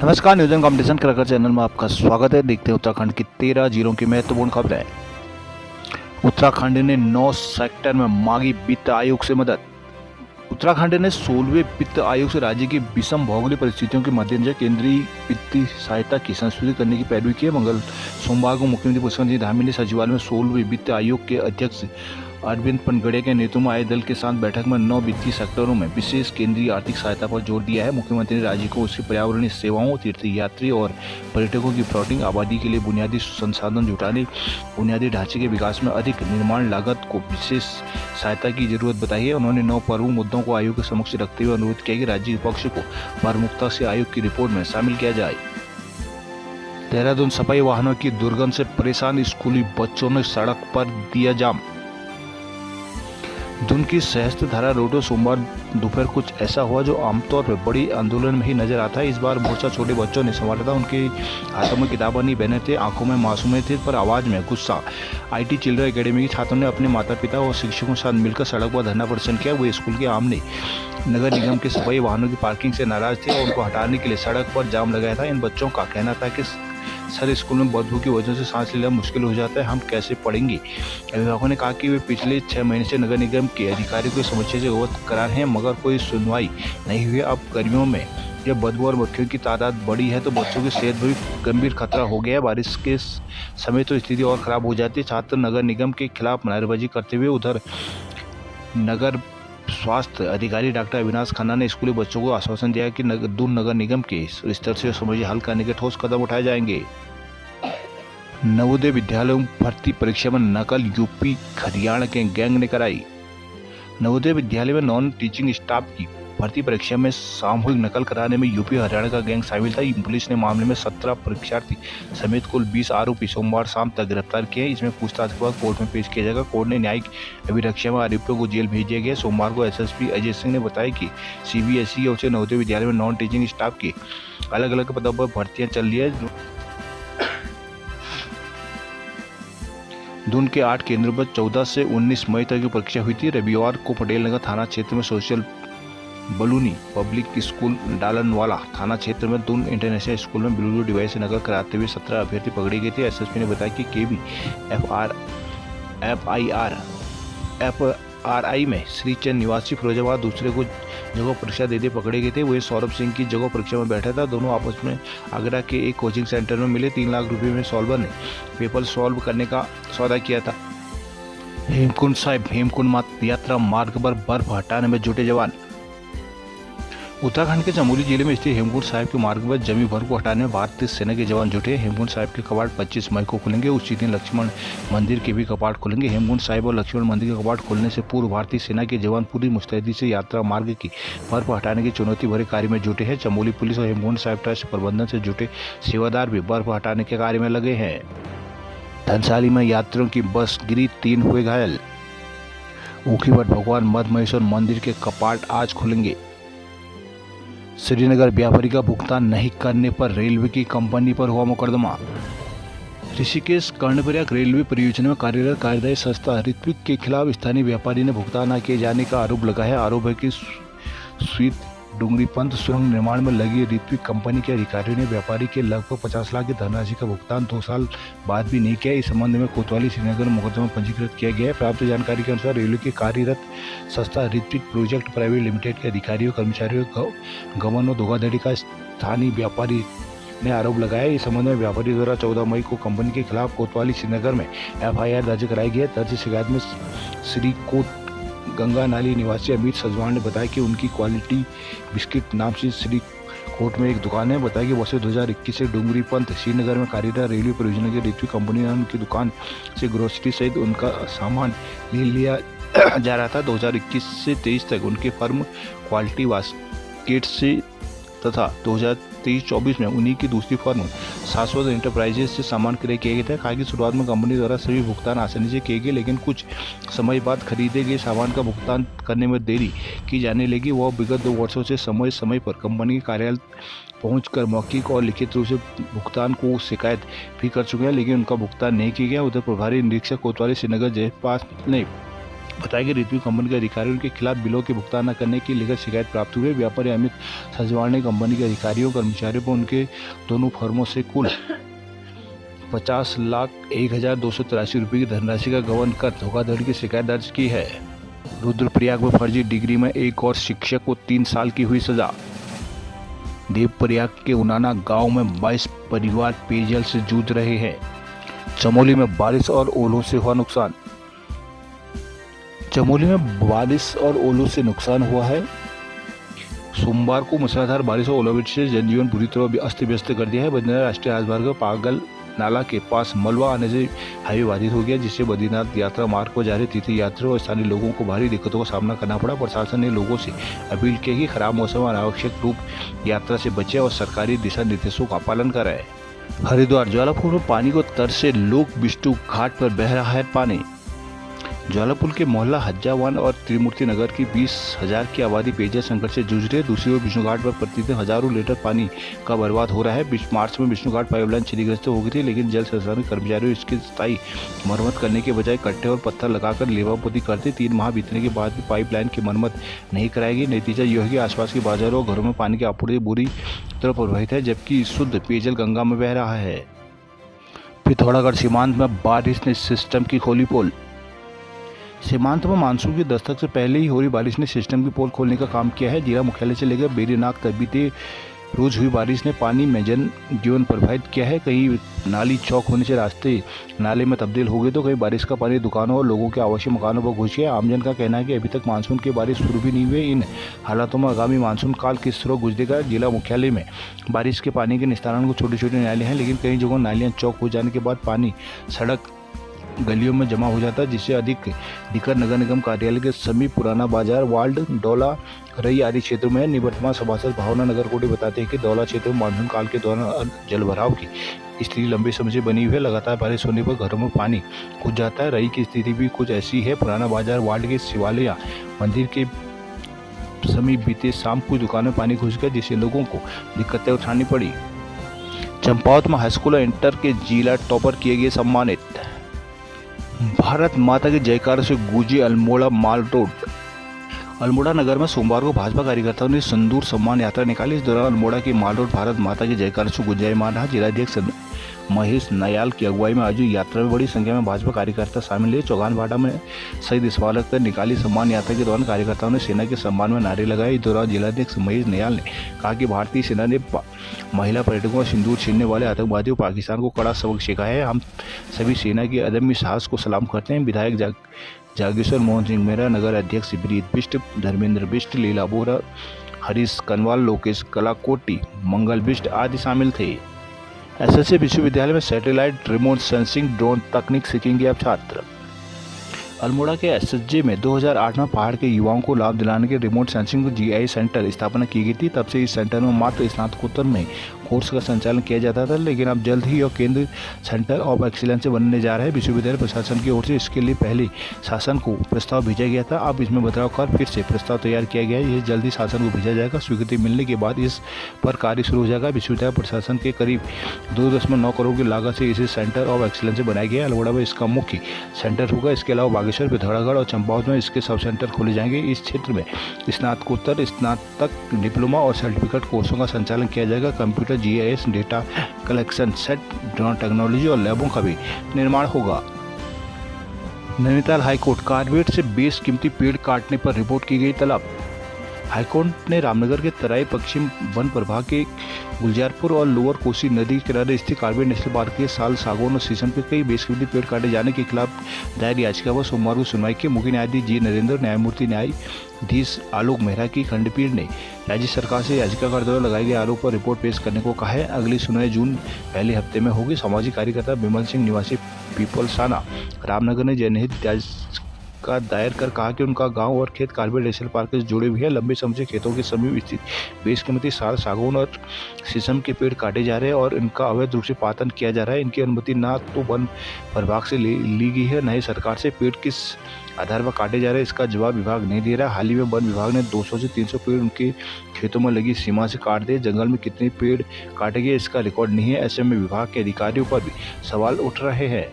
नमस्कार, news competition cracker channel में आपका स्वागत है। देखते हैं उत्तराखंड की 13 जिलों की महत्वपूर्ण खबरें। उत्तराखंड ने 9 सेक्टर में मांगी वित्त आयोग से मदद। उत्तराखंड ने 16वें वित्त आयोग से राज्य की विषम भौगोलिक परिस्थितियों के मद्देनजर केंद्रीय वित्तीय सहायता की संशोधित करने की पैरवी की है। सोमवार को मुख्यमंत्री पुष्कर सिंह धामी ने सचिवालय में 16वें वित्त आयोग के अध्यक्ष अरविंद पनगड़िया के नेतृत्व में आए दल के साथ बैठक में 9 वित्तीय सेक्टरों में विशेष केंद्रीय आर्थिक सहायता पर जोर दिया है। मुख्यमंत्री ने राज्य को उसकी पर्यावरणीय सेवाओं, तीर्थयात्री और पर्यटकों की फ्लोटिंग आबादी के लिए बुनियादी संसाधन जुटाने, बुनियादी ढांचे के विकास में अधिक निर्माण लागत को विशेष सहायता की जरूरत बताई है। उन्होंने 9 प्रमुख मुद्दों को आयोग के समक्ष रखते हुए अनुरोध किया कि राज्य पक्ष को प्रमुखता से आयोग की रिपोर्ट में शामिल किया जाए। देहरादून सफाई वाहनों की दुर्गंध से परेशान स्कूली बच्चों ने सड़क पर दिया जाम। दून की सहस्त्रधारा रोड पर सोमवार दोपहर कुछ ऐसा हुआ जो आमतौर पर बड़ी आंदोलन में ही नजर आता है। इस बार मोर्चा छोटे बच्चों ने संभाला था। उनके हाथों में किताबें नहीं बहने थे, आंखों में मासूमियत थी, पर आवाज में गुस्सा। आईटी चिल्ड्रन एकेडमी के छात्रों ने अपने माता पिता और शिक्षकों के साथ मिलकर सड़क पर धरना प्रदर्शन किया। वो स्कूल के आमने नगर निगम के सफाई वाहनों की पार्किंग से नाराज थे और उनको हटाने के लिए सड़क पर जाम लगाया था। इन बच्चों का कहना था कि सर, स्कूल में बदबू की वजह से सांस लेना मुश्किल हो जाता है, हम कैसे पढ़ेंगे। अभिभावकों ने कहा कि वे पिछले 6 महीने से नगर निगम के अधिकारियों की समस्या से अवगत करा रहे हैं, मगर कोई सुनवाई नहीं हुई। अब गर्मियों में जब बदबू और मक्खियों की तादाद बढ़ी है तो बच्चों की सेहत भी गंभीर खतरा हो गया है। बारिश के समय तो स्थिति और खराब हो जाती है। छात्र नगर निगम के खिलाफ नारेबाजी करते हुए उधर नगर स्वास्थ्य अधिकारी डॉक्टर अविनाश खन्ना ने स्कूली बच्चों को आश्वासन दिया कि दून नगर निगम के स्तर से समस्या हल करने के ठोस कदम उठाए जाएंगे। नवोदय विद्यालयों में भर्ती परीक्षा में नकल यूपी हरियाणा के गैंग ने कराई। नवोदय विद्यालय में नॉन टीचिंग स्टाफ की भर्ती परीक्षा में सामूहिक नकल कराने में यूपी हरियाणा का गैंग शामिल था। पुलिस ने मामले में 17 परीक्षार्थी समेत कुल 20 आरोपी सोमवार शाम तक गिरफ्तार किए। इसमें पूछताछ के बाद कोर्ट में पेश किया जाएगा। कोर्ट ने न्यायिक अभिरक्षा में आरोपियों को जेल भेज दिया गया। सोमवार को एसएसपी अजय सिंह ने बताया कि सीबीएसई और नवोदय विद्यालय में नॉन टीचिंग स्टाफ की अलग अलग पदों पर भर्तियां चल रही है। दून के 8 केंद्रों पर 14 से 19 मई तक की परीक्षा हुई थी। रविवार को पटेल नगर थाना क्षेत्र में social Baluni public school Dalanwala थाना क्षेत्र में दून इंटरनेशनल स्कूल में ब्लूटूथ डिवाइस से नकल कराते हुए 17 अभ्यर्थी पकड़े गए थे। एसएसपी ने बताया कि केबी एफआरआई में श्रीचंद निवासी फिरोजाबाद दूसरे को जगह परीक्षा देते पकड़े गए थे। वही सौरभ सिंह की जगह परीक्षा में बैठा था। दोनों आपस में आगरा के एक कोचिंग सेंटर में मिले। 3 लाख रुपए में सॉल्वर ने पेपर सॉल्व करने का सौदा किया था। हेमकुंड साहिब हेमकुंड यात्रा मार्ग पर बर्फ हटाने में जुटे जवान। उत्तराखंड के चमोली जिले में स्थित हेमकुंड साहिब के मार्ग पर जमी बर्फ को हटाने में भारतीय सेना के जवान जुटे। हेमकुंड साहिब के कपाट 25 मई को खुलेंगे। उसी दिन लक्ष्मण मंदिर के भी कपाट खुलेंगे। हेमकुंड साहिब और लक्ष्मण मंदिर के कपाट खुलने से पूर्व भारतीय सेना के जवान पूरी मुस्तैदी से यात्रा मार्ग की बर्फ हटाने की चुनौती भरे कार्य में जुटे हैं। चमोली पुलिस और हेमकुंड साहिब ट्रस्ट प्रबंधन से जुटे सेवादार भी बर्फ हटाने के कार्य में लगे हैं। धनसाली में यात्रियों की बस गिरी, 3 हुए घायल। ऊखीवट भगवान मदमहेश्वर मंदिर के कपाट आज खुलेंगे। श्रीनगर व्यापारी का भुगतान नहीं करने पर रेलवे की कंपनी पर हुआ मुकदमा। ऋषिकेश कर्णप्रयाग रेलवे परियोजना में कार्यरत कार्यदायी संस्था ऋत्विक के खिलाफ स्थानीय व्यापारी ने भुगतान न किए जाने का आरोप लगाया है। आरोप है कि स्वीत डूंगरीपंत सुरंग निर्माण में लगी ऋत्विक कंपनी के अधिकारियों ने व्यापारी के लगभग 50 लाख की धनराशि का भुगतान 2 साल बाद भी नहीं किया। इस संबंध में कोतवाली श्रीनगर में मुकदमा पंजीकृत किया गया है। प्राप्त जानकारी के अनुसार रेलवे के कार्यरत संस्था ऋत्विक प्रोजेक्ट प्राइवेट लिमिटेड के अधिकारियों कर्मचारियों को गबन और धोखाधड़ी का स्थानीय व्यापारी ने आरोप लगाया। इस संबंध में व्यापारी द्वारा 14 मई को कंपनी के खिलाफ कोतवाली श्रीनगर में एफआईआर दर्ज कराई गई है। दर्ज शिकायत में श्री कोट गंगा नाली निवासी अमित सजवान ने बताया कि उनकी क्वालिटी बिस्किट नाम से श्री कोट में एक दुकान है। बताया कि वर्ष 2021 से डूंगरी पंथ श्रीनगर में कार्यरत रेलवे परियोजना की ऋत्विक कंपनी ने उनकी दुकान से ग्रोसरी सहित उनका सामान ले लिया जा रहा था। 2021 से 23 तक उनके फर्म क्वालिटी बास्केट से तथा 2023-24 में उन्हीं की दूसरी फर्म शाश्वत इंटरप्राइजेज से सामान क्रय किए गए थे। कहा कि शुरुआत में कंपनी द्वारा सभी भुगतान आसानी से किए गए, लेकिन कुछ समय बाद खरीदे गए सामान का भुगतान करने में देरी की जाने लगी। वह विगत 2 वर्षों से समय समय पर कंपनी के कार्यालय पहुंचकर मौखिक और लिखित रूप से भुगतान को शिकायत भी कर चुके हैं, लेकिन उनका भुगतान नहीं किया गया। उधर प्रभारी निरीक्षक कोतवाली श्रीनगर जयपाल ने बताया कि ऋत्विक कंपनी के अधिकारियों के खिलाफ बिलों के भुगतान न करने की लिखित शिकायत प्राप्त हुई है। व्यापारी अमित सजवाण ने कंपनी के अधिकारियों कर्मचारियों पर उनके दोनों फर्मों से कुल 50,01,283 रुपये की धनराशि का गबन कर धोखाधड़ी की शिकायत दर्ज की है। रुद्रप्रयाग में फर्जी डिग्री में एक और शिक्षक को 3 साल की हुई सजा। देवप्रयाग के उनाना गांव में 22 परिवार पेयजल से जूझ रहे हैं। चमोली में बारिश और ओलों से हुआ नुकसान। चमोली में बारिश और ओलों से नुकसान हुआ है। सोमवार को मूसलाधार बारिश और ओलावृष्टि से जनजीवन बुरी तरह अस्त व्यस्त कर दिया है। बद्रीनाथ राष्ट्रीय राजमार्ग पागल नाला के पास मलबा आने से हाईवे बाधित हो गया, जिससे बद्रीनाथ यात्रा मार्ग पर जा रहे तीर्थ यात्रियों और स्थानीय लोगों को भारी दिक्कतों का सामना करना पड़ा। प्रशासन ने लोगों से अपील की कि खराब मौसम और अनावश्यक रूप यात्रा से बचे और सरकारी दिशा निर्देशों का पालन करें। हरिद्वार ज्वालापुर में पानी को तरसे लोग विष्णु घाट पर बह रहा है पानी। ज्वालापुर के मोहल्ला हज्जावान और त्रिमूर्ति नगर की 20,000 की आबादी पेयजल संकट से जूझ रही है। दूसरी ओर विष्णु घाट पर प्रतिदिन हजारों लीटर पानी का बर्बाद हो रहा है। मार्च में विष्णु घाट पाइपलाइन क्षतिग्रस्त हो गई थी, लेकिन जल संसाधन कर्मचारियों इसकी स्थायी मरम्मत करने के बजाय कट्टे और पत्थर लगाकर लेवापोती करते। 3 माह बीतने के बाद भी पाइपलाइन की मरम्मत नहीं कराई गई। नतीजा यह है कि आसपास के बाजारों और घरों में पानी की आपूर्ति बुरी तरह प्रभावित है, जबकि शुद्ध पेयजल गंगा में बह रहा है। पिथौरागढ़ सीमांत में बारिश ने सिस्टम की खोली पोल। सीमांत में मानसून की दस्तक से पहले ही हो रही बारिश ने सिस्टम की पोल खोलने का काम किया है। जिला मुख्यालय से लेकर बेरीनाग तक बीते रोज हुई बारिश ने पानी में जन जीवन प्रभावित किया है। कहीं नाली चौक होने से रास्ते नाले में तब्दील हो गए, तो कहीं बारिश का पानी दुकानों और लोगों के आवासीय मकानों पर घुस गया। आमजन का कहना है कि अभी तक मानसून की बारिश शुरू भी नहीं हुई। इन हालातों में आगामी मानसून काल किस तरह गुजरेगा। जिला मुख्यालय में बारिश के पानी के निस्तारण को छोटी छोटी नालियाँ हैं, लेकिन कई जगहों नालियाँ चौक हो जाने के बाद पानी सड़क गलियों में जमा हो जाता है, जिससे अधिक दिक्कत नगर निगम कार्यालय के समीप पुराना बाजार, वार्ड, डोला, रई आदि क्षेत्रों में है। निवर्तमान सभासद भावना नगर कोटी बताते हैं कि डोला क्षेत्र में मानसून काल के दौरान जलभराव की स्थिति लंबी समय से बनी हुई है। लगातार बारिश होने पर घरों में पानी घुस जाता है। रई की स्थिति भी कुछ ऐसी है। पुराना बाजार वार्ड के शिवालय मंदिर के समीप बीते शाम कुछ दुकानों में पानी घुस गया, जिससे लोगों को दिक्कतें उठानी पड़ी। चंपावत में हाईस्कूल और इंटर के जिला टॉपर किए गए सम्मानित। भारत माता के जयकार से गूंजी अल्मोड़ा माल रोड। अल्मोड़ा नगर में सोमवार को भाजपा कार्यकर्ताओं ने सिंदूर सम्मान यात्रा निकाली। इस दौरान अल्मोड़ा की माल रोड भारत माता के जयकार से गुंजायमान रहा। जिलाध्यक्ष महेश नयाल की अगुवाई में आयोजित यात्रा में बड़ी संख्या में भाजपा कार्यकर्ता शामिल हुए। चौगान भाटा में शहीद स्मारक पर निकाली सम्मान यात्रा के दौरान कार्यकर्ताओं ने सेना के सम्मान में नारे लगाए। इस दौरान जिलाध्यक्ष महेश नयाल ने कहा कि भारतीय सेना ने महिला पर्यटकों और सिंदूर छीनने वाले आतंकवादियों पाकिस्तान को कड़ा सबक सिखाया है। हम सभी सेना के अदम्य साहस को सलाम करते हैं। विधायक जागेश्वर मोहन सिंह मेहरा, नगर अध्यक्ष ब्रीत बिष्ट, धर्मेंद्र बिष्ट, लीला बोरा, हरीश कनवाल, लोकेश कलाकोटी, मंगल बिष्ट आदि शामिल थे। एसएससी विश्वविद्यालय में सैटेलाइट रिमोट सेंसिंग ड्रोन तकनीक सीखेंगे अब छात्र। अल्मोड़ा के एसएसजी में 2008 में पहाड़ के युवाओं को लाभ दिलाने के रिमोट सेंसिंग जीआई सेंटर स्थापना की गई थी। तब से इस सेंटर में मात्र स्नातकोत्तर में कोर्स का संचालन किया जाता था, लेकिन अब जल्द ही यह केंद्र सेंटर ऑफ एक्सीलेंस बनने जा रहा है। विश्वविद्यालय प्रशासन की ओर से इसके लिए पहले शासन को प्रस्ताव भेजा गया था। अब इसमें बदलाव कर फिर से प्रस्ताव तैयार किया गया है। यह जल्द ही शासन को भेजा जाएगा। स्वीकृति मिलने के बाद इस पर कार्य शुरू हो जाएगा। विश्वविद्यालय प्रशासन के करीब 2.9 करोड़ की लागत से इसे सेंटर ऑफ एक्सीलेंस बनाया गया है। अल्मोड़ा में इसका मुख्य सेंटर होगा। इसके अलावा बागेश्वर, पिथौरागढ़ और चंपावत में इसके सब सेंटर खोले जाएंगे। इस क्षेत्र में स्नातकोत्तर, स्नातक, डिप्लोमा और सर्टिफिकेट कोर्सों का संचालन किया जाएगा। Computer, GIS, data collection set, drone technology और लैबों का भी निर्माण होगा। नैनीताल हाईकोर्ट, कारबेट से बेशकीमती पेड़ काटने पर रिपोर्ट की गई तलब। हाईकोर्ट ने रामनगर के तराई पश्चिम वन प्रभाग के गुलजारपुर और लोअर कोसी नदी के किनारे स्थित कारबेट नेशनल पार्क के साल, सागौन और शीशम के कई बेशकीमती पेड़ काटे जाने के खिलाफ दायर याचिका पर सोमवार को सुनवाई की। मुख्य न्यायाधीश जी नरेंद्र, न्यायमूर्ति न्यायाधीश आलोक मेहरा की खंडपीठ ने राज्य सरकार से याचिकाकार द्वारा लगाए गए आरोप पर रिपोर्ट पेश करने को कहा है। अगली सुनवाई जून पहले हफ्ते में होगी। सामाजिक कार्यकर्ता विमल सिंह निवासी पीपलसाना, रामनगर ने जनहित का दायर कर कहा कि उनका गांव और खेत कारबेट नेशनल पार्क से जुड़े हुए हैं। लंबे समय से खेतों के समीप स्थित बेशकीमती साल, सागौन और शीशम के पेड़ काटे जा रहे हैं और इनका अवैध रूप से पातन किया जा रहा है। इनकी अनुमति ना तो वन प्रभाग से ली गई है, न ही सरकार से। पेड़ किस आधार पर काटे जा रहे हैं, इसका जवाब विभाग नहीं दे रहा। हाल ही में वन विभाग ने 200 से 300 पेड़ उनके खेतों में लगी सीमा से काट दिए। जंगल में कितने पेड़ काटे गए इसका रिकॉर्ड नहीं है। ऐसे में विभाग के अधिकारियों पर भी सवाल उठ रहे हैं।